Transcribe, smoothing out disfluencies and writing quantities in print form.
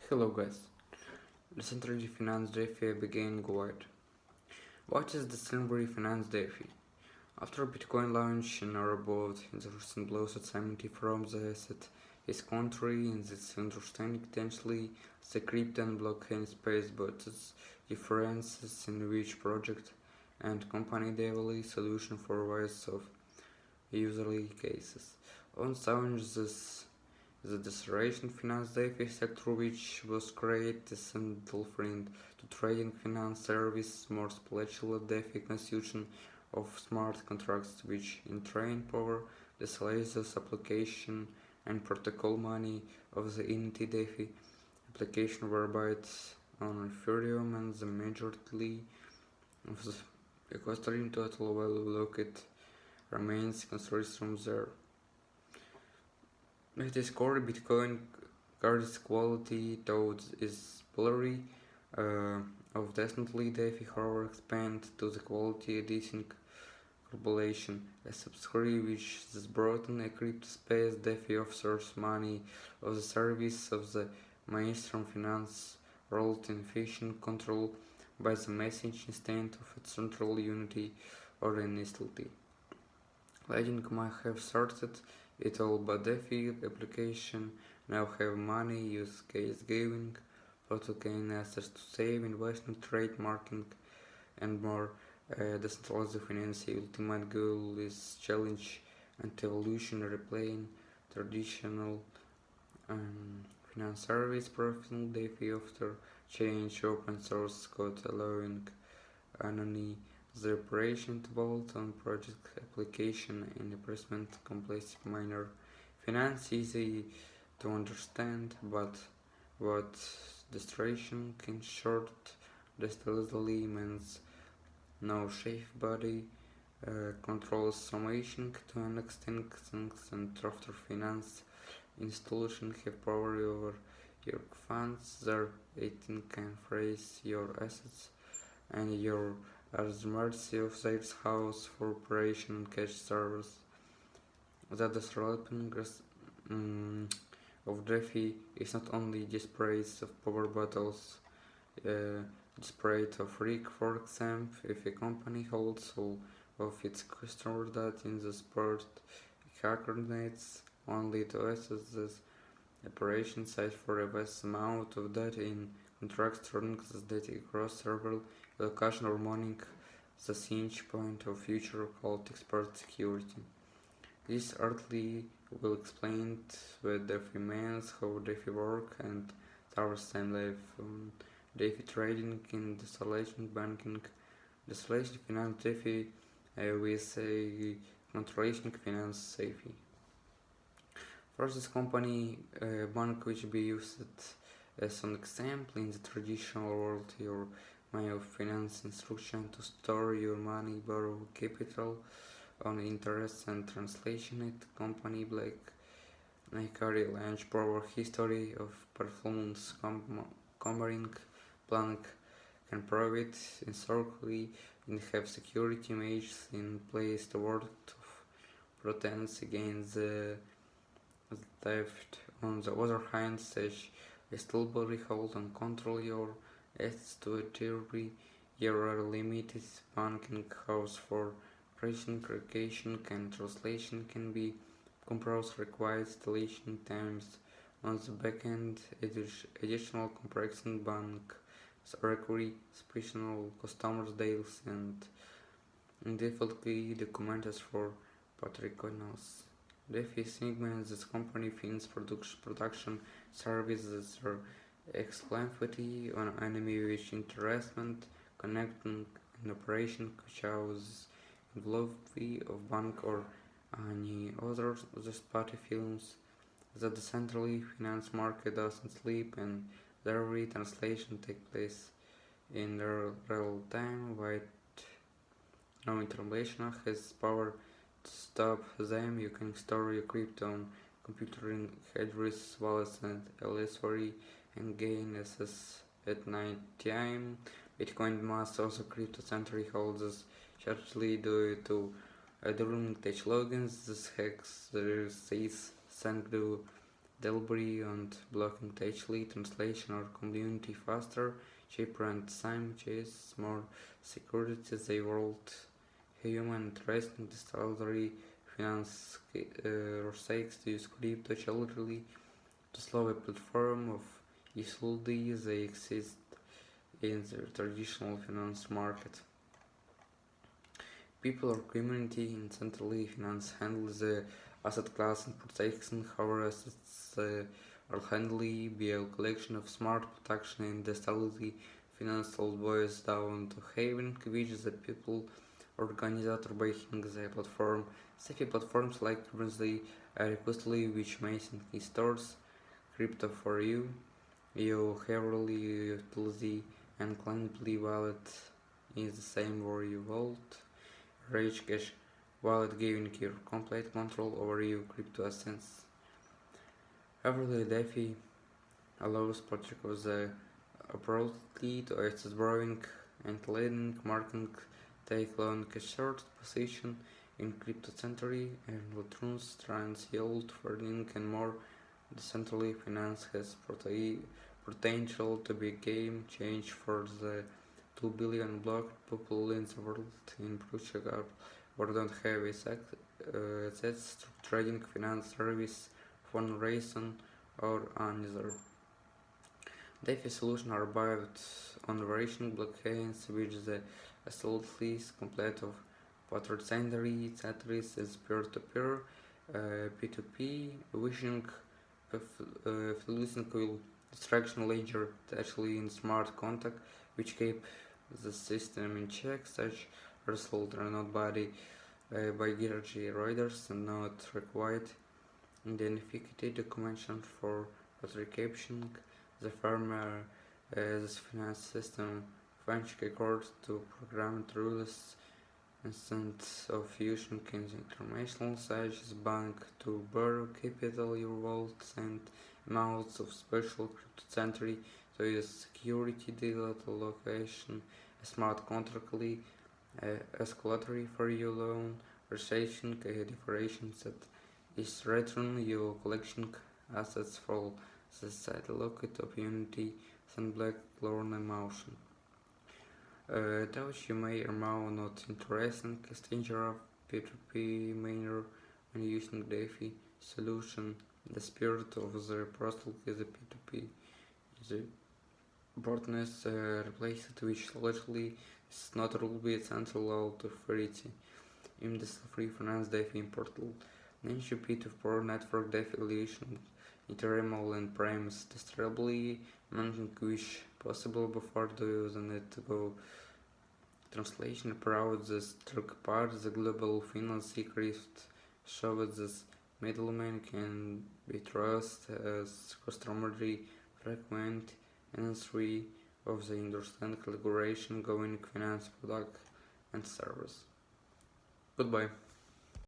Hello guys, Decentralized Finance DeFi began guide. What is Decentralized Finance DeFi? After Bitcoin launch in about the recent blows assignment from the asset is country and its understanding potentially the crypto and blockchain space but its differences in which project and company develop solution for various of usually cases. On sound this the Decentralized Finance DeFi sector, which was created as a friend to trading finance service, more spiritual DeFi constitution of smart contracts, which in turn power decentralized application and protocol money of the Unity DeFi application, whereby it's on Ethereum and the majority of the ecosystem total value located remains constructed from there. It is core Bitcoin card's quality towards is blurry of definitely DeFi however expand to the quality editing correlation a subscribe which is brought in a crypto space DeFi offers money of the service of the mainstream finance rolled in efficient control by the message instead of its central unity or instantly. Legend might have started it all, but DeFi application now have money use case giving, gain access to save, investment, trade, marketing, and more. Decentralized finance ultimate goal is challenge and evolution, replaying traditional finance service professional DeFi after change open source code allowing anonymity the operation to build on project application and investment complex minor finance easy to understand, but what demonstration in short distillally means no shape body controls summation to an extent and after finance institution have power over your funds their 18 can phrase your assets and your at the mercy of their house for operation and cash service. That the developing of DeFi is not only disparate of power but also disparate of risk. For example, if a company holds all of its customer data in the sport, hacker needs only to access the operation site for a vast amount of data in contracts running this data across several location or morning the single point of future called expert security. This article will explain what DeFi means, how DeFi work, and our time life DeFi trading in decentralized banking, decentralized finance DeFi with a controlling finance safety. First, this company bank which be used as an example in the traditional world, your finance instruction to store your money, borrow capital on interest and translation it. Company carry large power history of performance covering planning can prove it historically and have security measures in place to work of protect against the theft. On the other hand, such a still hold and control your assets to a theory. Your limited banking house for operation aggregation and translation can be compressed required installation times on the backend. Additional compression bank require special customers deals and defaultly documented for patriots. DeFi segments this company fins production services are exclusivity on enemy which investment connecting an operation shows involvement of bank or any other the party films that the centrally finance market doesn't sleep and every translation take place in real time while no intervention has power to stop them. You can store your crypto on computer in address wallets and LSRE and gain access at night time. Bitcoin must also crypto century holders chargely due to during tech logins. This hacks the says thank to delivery and blocking digitally, translation or community faster, cheaper and simultaneous, more security. The world human interesting distillery finance seeks to use crypto literally to slow a platform of utility they exist in the traditional finance market. People or community in centrally finance handle the asset class and protection, however assets are handled by a collection of smart protection and stability finance all boils down to having which the people organizer backing the platform. Safe platforms like currency are costly which makes stores crypto for you. You heavily utility and cliently wallet is the same where you hold Rage Cash wallet giving you complete control over your crypto assets. Every DeFi allows particles appropriately to access borrowing and lending, marking take long a short position in crypto century and returns trans yield funding and more. Decentralized finance has potential to be a game change for the 2 billion block people in the world in Portugal who don't have access to trading, finance service, fundraising, or another. DeFi solutions are built on variation blockchains which the absolutely complete of patrocinaries, Tetris is peer-to-peer, P2P, wishing fluorescent will distraction ledger actually in smart contract which keep the system in check. Such results are not by hierarchy riders and not required identified documentation for authentication. The firmware this finance system functions according to programmed rules instead of using international such as bank to borrow capital your wallet and amounts of special cryptocurrency to use security data location a smart contractly as collateral for your loan reception declarations that is return your collection assets for the site located of unity and black learn emotion. Though you may or may not interesting exchanger of P2P miner when using DeFi solution, the spirit of the process is a P2P. The broadness replaced which largely is not ruled by central authority. In this free finance DeFi portal, Ninja P2P network DeFi illusion Ethereum and Primes distributely managing which possible before the using it to go translation proud the struck part the global finance secret showed this middleman can be trusted as customary frequent and three of the understand collaboration going finance product and service. Goodbye.